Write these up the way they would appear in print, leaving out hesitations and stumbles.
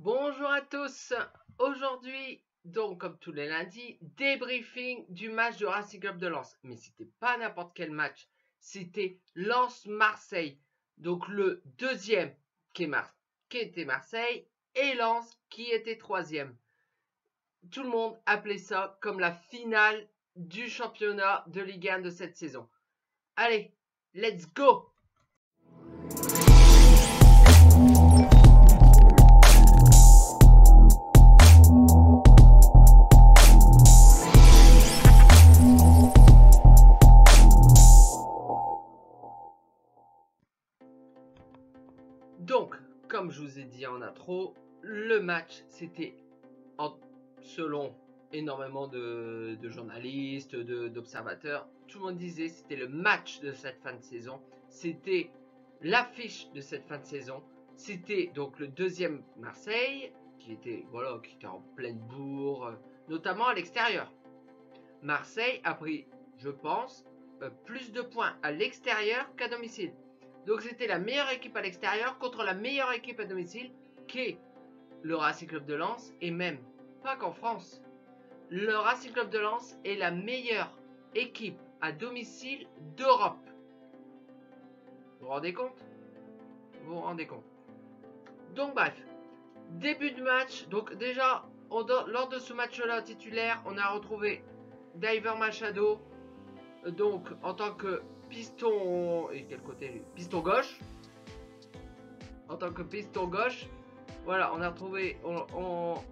Bonjour à tous. Aujourd'hui, donc comme tous les lundis, débriefing du match de Racing Club de Lens. Mais c'était pas n'importe quel match, c'était Lens-Marseille. Donc le deuxième qui était Marseille et Lens qui était troisième. Tout le monde appelait ça comme la finale du championnat de Ligue 1 de cette saison. Allez, let's go! Donc, comme je vous ai dit en intro, le match, c'était, selon énormément de journalistes, d'observateurs, tout le monde disait c'était le match de cette fin de saison, c'était l'affiche de cette fin de saison, c'était donc le deuxième Marseille, qui était en pleine bourre, notamment à l'extérieur. Marseille a pris, je pense, plus de points à l'extérieur qu'à domicile. Donc c'était la meilleure équipe à l'extérieur contre la meilleure équipe à domicile qu'est le Racing Club de Lens, et même pas qu'en France. Le Racing Club de Lens est la meilleure équipe à domicile d'Europe. Vous vous rendez compte? Vous vous rendez compte? Donc bref, début de match. Donc déjà, lors de ce match-là titulaire, on a retrouvé Daver Machado, donc en tant que piston, et quel côté lui? Piston gauche. En tant que piston gauche, voilà, on l'a retrouvé. On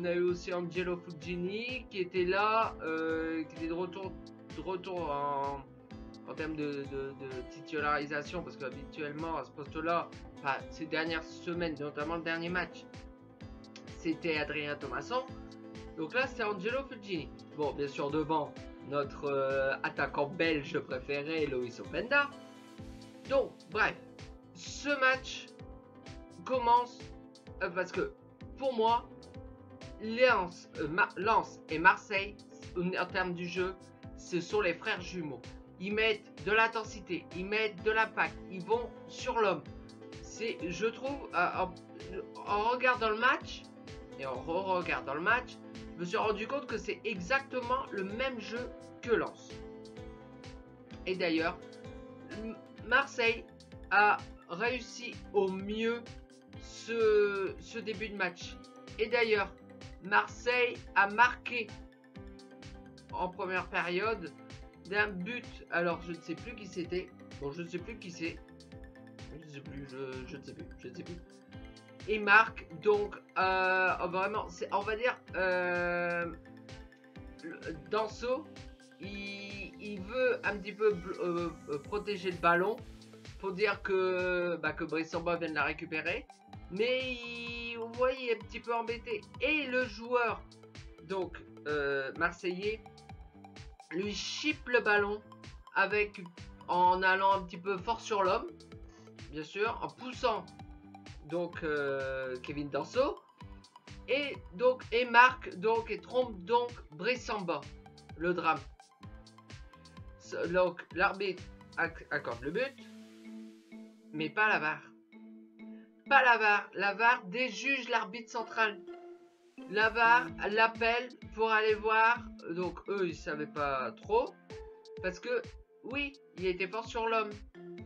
a eu aussi Angelo Fuggini qui était là, qui était de retour en termes de titularisation, parce qu'habituellement à ce poste-là, ces dernières semaines, notamment le dernier match, c'était Adrien Thomasson. Donc là, c'est Angelo Fuggini. Bon, bien sûr, devant notre attaquant belge préféré, Loïs Openda. Donc, bref, ce match commence parce que, pour moi, Lens et Marseille, en termes du jeu, ce sont les frères jumeaux. Ils mettent de l'intensité, ils mettent de l'impact, ils vont sur l'homme. C'est, je trouve, en regardant le match, et en re-regardant le match, je me suis rendu compte que c'est exactement le même jeu que Lens. Et d'ailleurs, Marseille a réussi au mieux ce début de match. Et d'ailleurs, Marseille a marqué en première période d'un but. Alors, je ne sais plus qui c'était. Bon, je ne sais plus qui c'est. Je ne sais plus. Et marque donc vraiment, on va dire Danso, il veut un petit peu protéger le ballon pour dire que Brice Samba vient de la récupérer, mais vous voyez, il est un petit peu embêté, et le joueur donc marseillais lui chipe le ballon en allant un petit peu fort sur l'homme, bien sûr, en poussant donc Kevin Danso, et marque donc et trompe donc Brice Samba. Le drame. Donc l'arbitre accorde le but, mais pas la VAR. Pas la VAR. La VAR déjuge l'arbitre central. La VAR l'appelle pour aller voir. Donc eux ils savaient pas trop, parce que oui, il était fort sur l'homme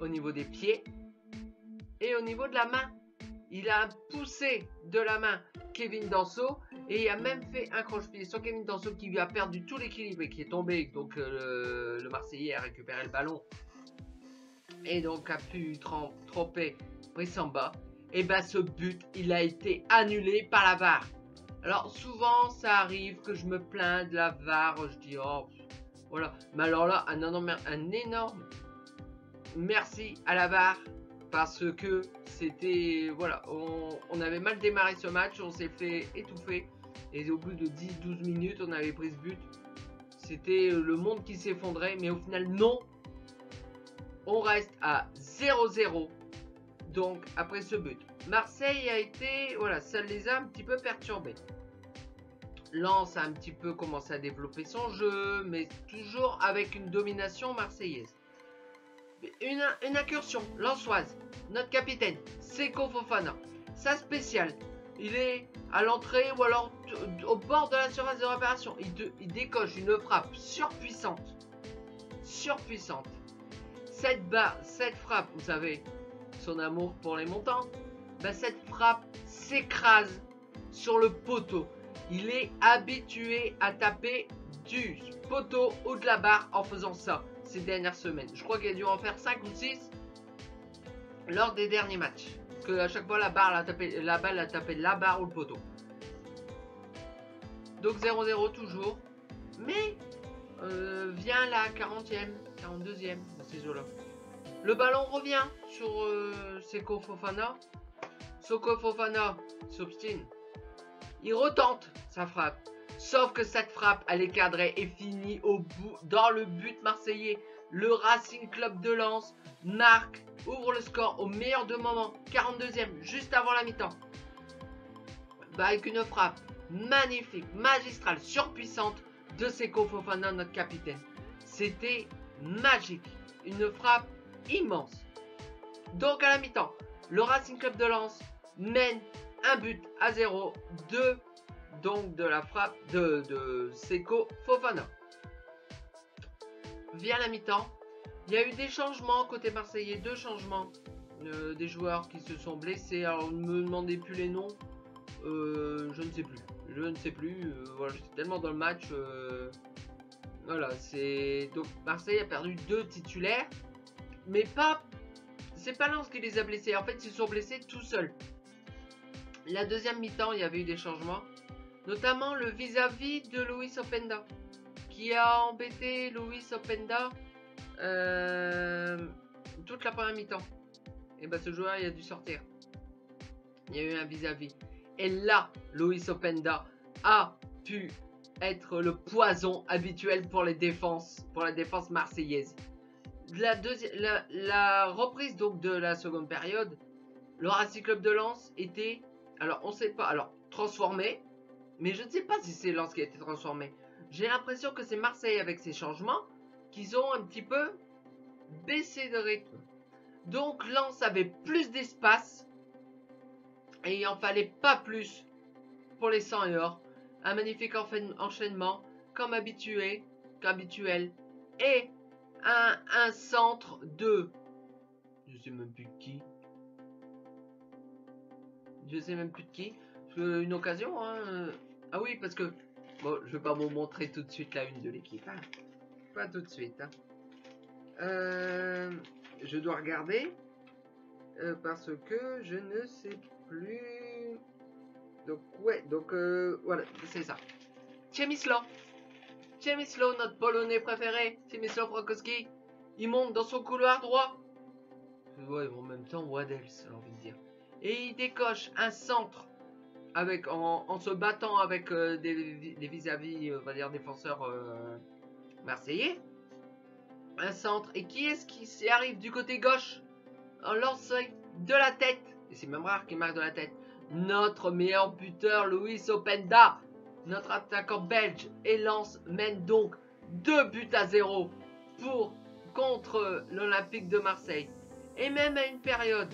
au niveau des pieds et au niveau de la main. Il a poussé de la main Kevin Danso, et il a même fait un croche-pied sur Kevin Danso qui lui a perdu tout l'équilibre et qui est tombé. Donc le Marseillais a récupéré le ballon et donc a pu tromper Brice Samba. Et ce but, il a été annulé par la VAR. Alors souvent ça arrive que je me plains de la VAR, je dis oh voilà, mais alors là un énorme merci à la VAR, parce que c'était, voilà, on avait mal démarré ce match, on s'est fait étouffer, et au bout de 10-12 minutes on avait pris ce but. C'était le monde qui s'effondrait, mais au final non, on reste à 0-0. donc après ce but, Marseille a été, voilà, ça les a un petit peu perturbés. Lens a un petit peu commencé à développer son jeu, mais toujours avec une domination marseillaise. Une incursion lensoise, notre capitaine Seko Fofana. sa spéciale. Il est à l'entrée ou alors au bord de la surface de réparation. Il décoche une frappe surpuissante. Surpuissante. Cette frappe, vous savez, son amour pour les montants, bah cette frappe s'écrase sur le poteau. Il est habitué à taper du poteau ou de la barre en faisant ça ces dernières semaines. Je crois qu'il a dû en faire 5 ou 6 lors des derniers matchs. Parce que à chaque fois la balle a tapé la barre ou le poteau. Donc 0-0 toujours. Mais vient la 40e, 42e de ces eaux-là. Le ballon revient sur Seko Fofana. Seko Fofana s'obstine. Il retente sa frappe. Sauf que cette frappe, elle est cadrée et finit au bout, dans le but marseillais. Le Racing Club de Lens marque, ouvre le score au meilleur de moments. 42e, juste avant la mi-temps. Bah, avec une frappe magnifique, magistrale, surpuissante de Seko Fofana, notre capitaine. C'était magique. Une frappe immense. Donc à la mi-temps, le Racing Club de Lens mène un but à 0 donc de la frappe de Seko Fofana. Via la mi-temps, il y a eu des changements côté marseillais, 2 changements. Des joueurs qui se sont blessés. Alors ne me demandez plus les noms. Je ne sais plus. Je ne sais plus. Voilà, j'étais tellement dans le match. Voilà, c'est. Donc Marseille a perdu 2 titulaires. Mais pas. C'est pas Lens qui les a blessés. En fait, ils se sont blessés tout seuls. La deuxième mi-temps, il y avait eu des changements. Notamment le vis-à-vis de Luis Openda. Qui a embêté Luis Openda toute la première mi-temps. Et ben ce joueur, il a dû sortir. Il y a eu un vis-à-vis. Et là, Luis Openda a pu être le poison habituel pour la défense marseillaise. La reprise donc de la seconde période, le Racing Club de Lens était, alors on sait pas, alors transformé, mais je ne sais pas si c'est Lens qui a été transformé. J'ai l'impression que c'est Marseille avec ses changements qu'ils ont un petit peu baissé de rythme. Donc Lens avait plus d'espace et il n'en fallait pas plus pour les 100 et or. Un magnifique enchaînement comme habituel et un centre de, je sais même plus de qui. Une occasion, hein. Ah oui, parce que bon, je vais pas vous montrer tout de suite la une de l'équipe, hein. Pas tout de suite, hein. Je dois regarder parce que je ne sais plus. Donc ouais, donc voilà, c'est ça. Przemysław, notre Polonais préféré, Przemysław Rakowski, il monte dans son couloir droit. Ouais, en même temps, what else, j'ai envie de dire. Et il décoche un centre avec en se battant avec des vis-à-vis, on va dire, défenseurs marseillais. Un centre. Et qui est-ce qui arrive du côté gauche en lançant de la tête? Et c'est même rare qu'il marque de la tête. Notre meilleur buteur, Luis Openda, notre attaquant belge, et Lens mène donc 2-0 contre l'Olympique de Marseille. Et même à une période,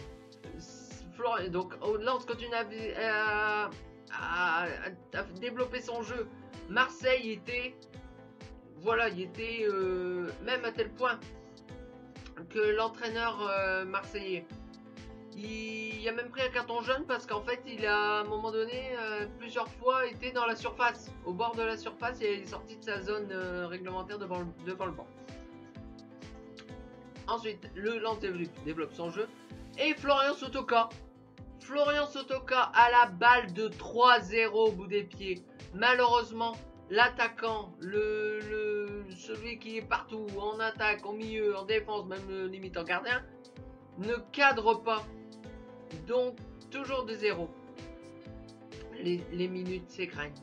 donc Lens continue à développer son jeu. Marseille était, voilà, il était même à tel point que l'entraîneur marseillais, il a même pris un carton jaune parce qu'en fait il a à un moment donné plusieurs fois été dans la surface, au bord de la surface, et il est sorti de sa zone réglementaire devant le banc. Ensuite, le Lens développe son jeu et Florian Sotoka a la balle de 3-0 au bout des pieds. Malheureusement, l'attaquant, celui qui est partout, en attaque, en milieu, en défense, même limite en gardien, ne cadre pas. Donc, toujours de 0. Les minutes s'égrènent.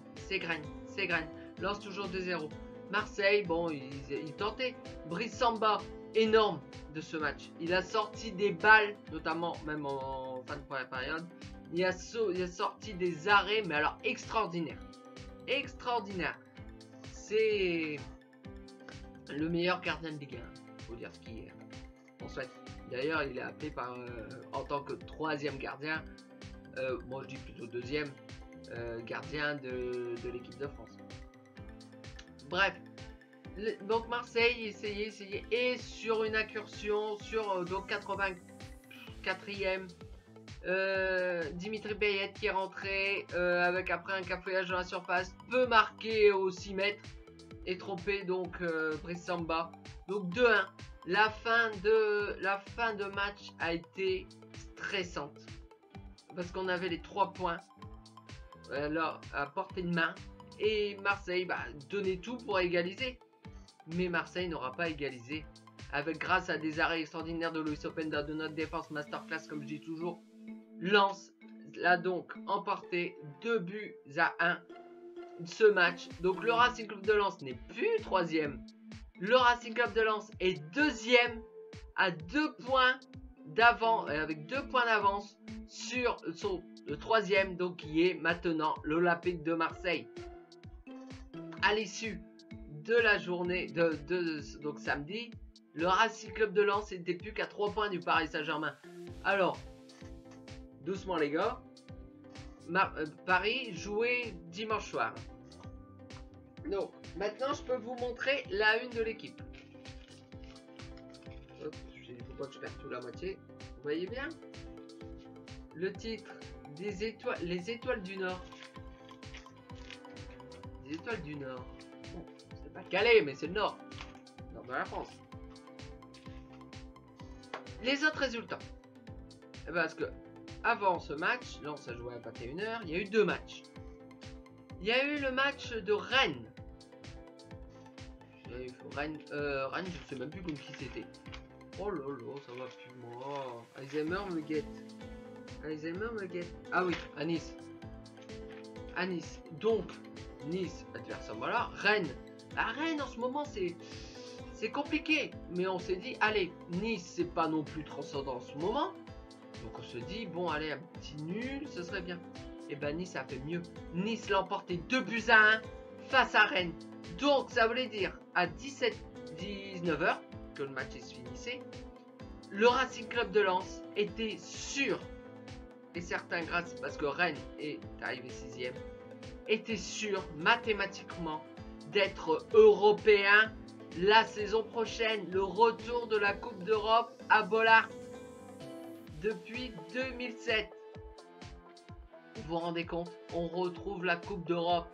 Lance toujours de 0. Marseille, bon, il tentait. Brice Samba, énorme de ce match. Il a sorti des balles, notamment même en fin de première période. Il a sorti des arrêts, mais alors extraordinaire. C'est le meilleur gardien de Ligue 1, faut dire ce qu'il est. En fait, d'ailleurs, il est appelé en tant que 3e gardien Moi je dis plutôt deuxième gardien de l'équipe de France. Bref, donc Marseille essayait, et sur une incursion sur donc 84e, Dimitri Payet qui est rentré avec après un cafouillage dans la surface, peut marquer au 6 mètres et tromper donc Brice Samba. Donc 2-1. La fin de match a été stressante parce qu'on avait les 3 points là à portée de main et Marseille donnait tout pour égaliser, mais Marseille n'aura pas égalisé avec grâce à des arrêts extraordinaires de Luis Openda, de notre défense masterclass comme je dis toujours. Lens l'a donc emporté 2-1 ce match. Donc le Racing Club de Lens n'est plus 3e. Le Racing Club de Lens est 2e à 2 points d'avance, avec 2 points d'avance sur le 3e, donc qui est maintenant l'Olympique de Marseille. À l'issue de la journée donc samedi, le Racing Club de Lens n'était plus qu'à 3 points du Paris Saint-Germain. Alors, doucement les gars, Paris jouait dimanche soir. Donc, maintenant je peux vous montrer la une de l'équipe. Il ne faut pas que je perde tout la moitié. Vous voyez bien? Le titre, les étoiles du Nord. Les étoiles du Nord. Bon, c'est pas Calais, mais c'est le Nord. Nord de la France. Les autres résultats. Parce que avant ce match, là on s'est joué à 21h, il y a eu 2 matchs. Il y a eu le match de Rennes. Rennes, je ne sais même plus comme qui c'était. Oh là là, ça va plus moi. Alzheimer me guette. Ah oui, à Nice. À Nice. Donc, Nice, adversaire, voilà. Rennes. La Rennes en ce moment c'est compliqué. Mais on s'est dit, allez, Nice c'est pas non plus transcendant en ce moment. Donc on se dit, bon allez, un petit nul, ce serait bien. Et ben Nice a fait mieux. Nice l'a emporté 2-1 face à Rennes. Donc ça voulait dire à 19h que le match se finissait. Le Racing Club de Lens était sûr, et certains grâce parce que Rennes est arrivé 6e, était sûr mathématiquement d'être européen la saison prochaine. Le retour de la Coupe d'Europe à Bollard depuis 2007. Vous vous rendez compte? On retrouve la Coupe d'Europe.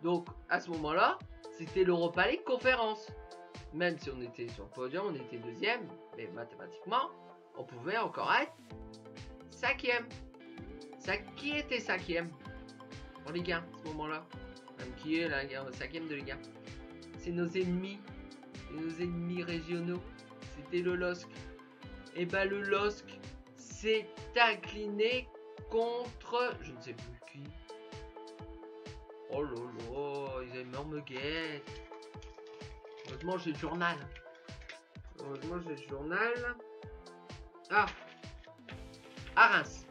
Donc à ce moment-là, c'était l'Europa League conférence. Même si on était sur le podium, on était 2e, mais mathématiquement, on pouvait encore être 5e. Qui était 5e en Ligue 1 à ce moment-là? Même qui est la 5e de Ligue 1? C'est nos ennemis régionaux. C'était le LOSC. Et ben le LOSC s'est incliné contre, je ne sais plus qui. Oh là là, Alzheimer me guette. Heureusement j'ai le journal. Ah, à Reims.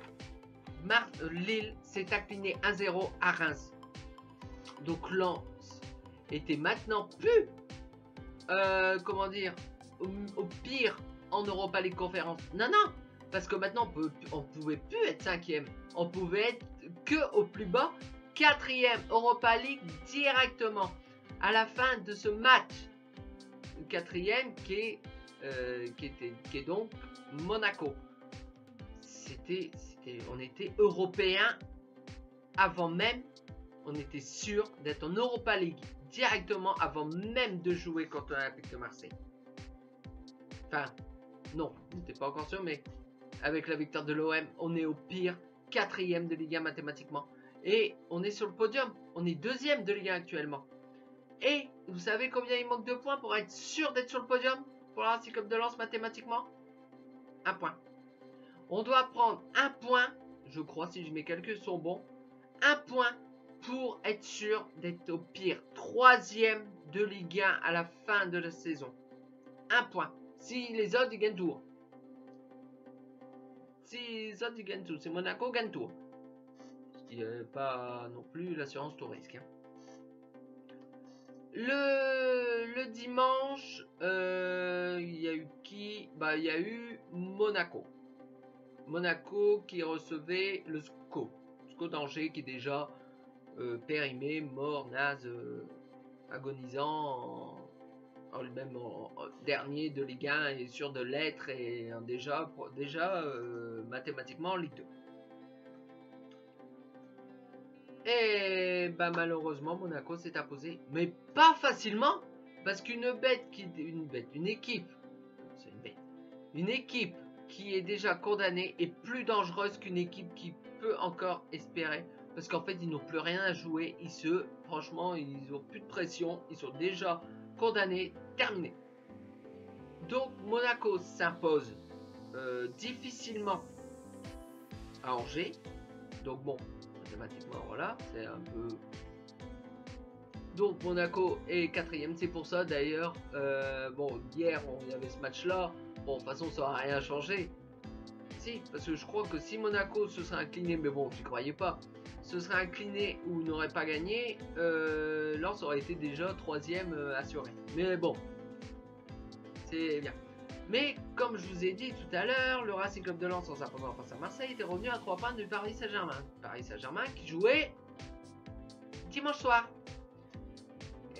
Lille s'est incliné 1-0 à Reims. Donc Lens était maintenant plus, comment dire, au pire en Europa League conférence. Non, parce que maintenant on pouvait plus être 5e. On pouvait être que au plus bas 4e Europa League directement. À la fin de ce match, 4e qui est donc Monaco. On était européen avant même, on était sûr d'être en Europa League directement avant même de jouer contre l'Olympique de Marseille. Enfin, non, on n'était pas encore sûr, mais avec la victoire de l'OM, on est au pire 4e de Ligue 1 mathématiquement. Et on est sur le podium, on est 2e de Ligue 1 actuellement. Et vous savez combien il manque de points pour être sûr d'être sur le podium pour la Racing Club de Lens mathématiquement? 1 point. On doit prendre 1 point, je crois si mes calculs sont bons, 1 point pour être sûr d'être au pire 3e de Ligue 1 à la fin de la saison. 1 point. Si les autres ils gagnent tout. C'est Monaco gagne tout. Ce qui n'est pas non plus l'assurance tout risque. Hein. Le dimanche, il y a eu qui? Il y a eu Monaco. Monaco qui recevait le SCO. SCO d'Angers qui est déjà périmé, mort, naze, agonisant, lui-même en dernier de Ligue 1 et sûr de l'être et déjà mathématiquement en Ligue 2. Et bah malheureusement Monaco s'est imposé, mais pas facilement, parce qu'une équipe qui est déjà condamnée est plus dangereuse qu'une équipe qui peut encore espérer, parce qu'en fait ils n'ont plus rien à jouer, franchement ils ont plus de pression, ils sont déjà condamnés, terminés. Donc Monaco s'impose difficilement à Angers, donc bon, mathématiquement voilà, c'est un peu... Donc Monaco est quatrième, c'est pour ça d'ailleurs, bon hier il y avait ce match là, bon de toute façon ça n'aura rien changé, si, parce que je crois que si Monaco se serait incliné, mais bon j'y croyais pas, se serait incliné ou n'aurait pas gagné, Lens aurait été déjà troisième assuré, mais bon, c'est bien. Mais comme je vous ai dit tout à l'heure, le Racing Club de Lens en s'imposant face à Marseille était revenu à 3 points du Paris Saint-Germain. Paris Saint-Germain qui jouait dimanche soir.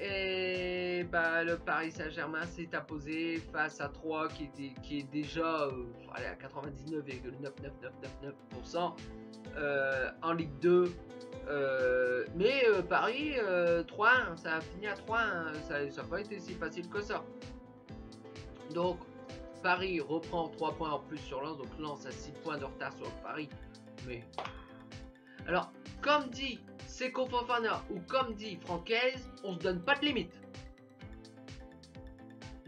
Et bah, le Paris Saint-Germain s'est imposé face à 3 qui est déjà à 99,99999% en Ligue 2. Mais Paris 3-1, ça a fini à 3-1, ça n'a pas été si facile que ça. Donc Paris reprend 3 points en plus sur Lens, donc Lens a 6 points de retard sur Paris. Mais alors, comme dit Seko Fofana ou comme dit Francaise, on se donne pas de limite.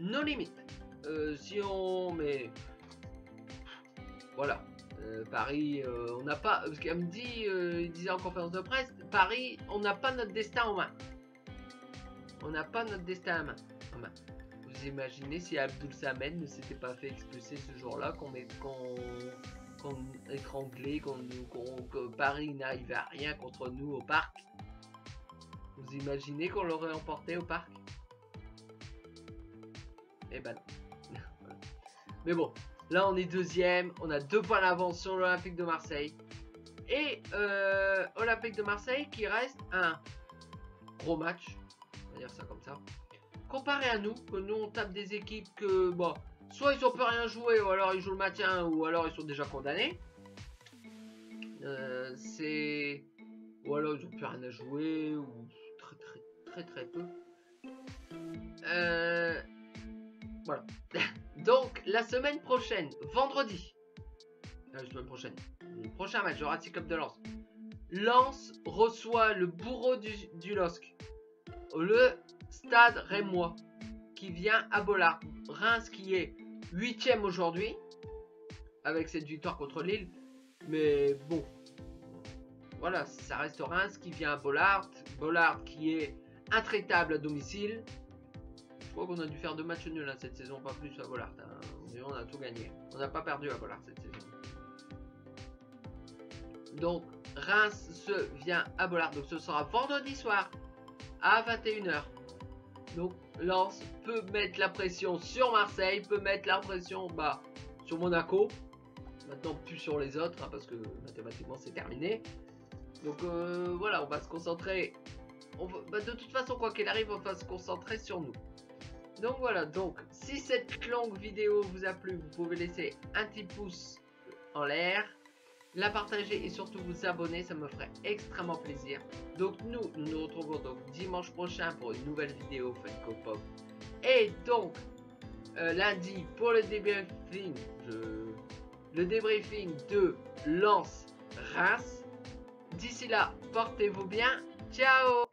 No limite. Si on... Mais... Voilà. Paris, on n'a pas... Parce qu'il me dit, il disait en conférence de presse, Paris, on n'a pas notre destin en main. On n'a pas notre destin en main. Vous imaginez si Abdoul Samed ne s'était pas fait expulser ce jour-là, qu'on étranglait, que Paris n'arrivait à rien contre nous au parc. Vous imaginez qu'on l'aurait emporté au parc? Eh ben non. Mais bon, là on est deuxième, on a 2 points d'avance sur l'Olympique de Marseille. Et Olympique de Marseille qui reste un gros match, on va dire ça comme ça. Comparé à nous, que nous on tape des équipes que, bon, soit ils ont pas rien joué, ou alors ils jouent le maintien, ou alors ils sont déjà condamnés. Ou alors ils ont plus rien à jouer, ou très peu. Voilà. Donc la semaine prochaine, vendredi, le prochain match, le Racing Club de Lens. Lens reçoit le bourreau du LOSC, le Stade Rémois, qui vient à Bollard. Reims qui est 8ème aujourd'hui, avec cette victoire contre Lille. Mais bon, voilà, ça reste Reims qui vient à Bollard. Bollard qui est intraitable à domicile. Je crois qu'on a dû faire 2 matchs nuls cette saison, pas plus à Bollard. Hein. On a tout gagné. On n'a pas perdu à Bollard cette saison. Donc, Reims se vient à Bollard. Donc, ce sera vendredi soir à 21 h. Donc, Lens peut mettre la pression sur Marseille, peut mettre la pression sur Monaco. Maintenant, plus sur les autres, hein, parce que mathématiquement, c'est terminé. Donc, voilà, on va se concentrer. De toute façon, quoi qu'il arrive, on va se concentrer sur nous. Donc, voilà. Donc, si cette longue vidéo vous a plu, vous pouvez laisser un petit pouce en l'air, la partager et surtout vous abonner, ça me ferait extrêmement plaisir. Donc nous nous retrouvons donc dimanche prochain pour une nouvelle vidéo Funko Pop. Et donc lundi pour le débriefing de Lens Reims. D'ici là, portez-vous bien. Ciao!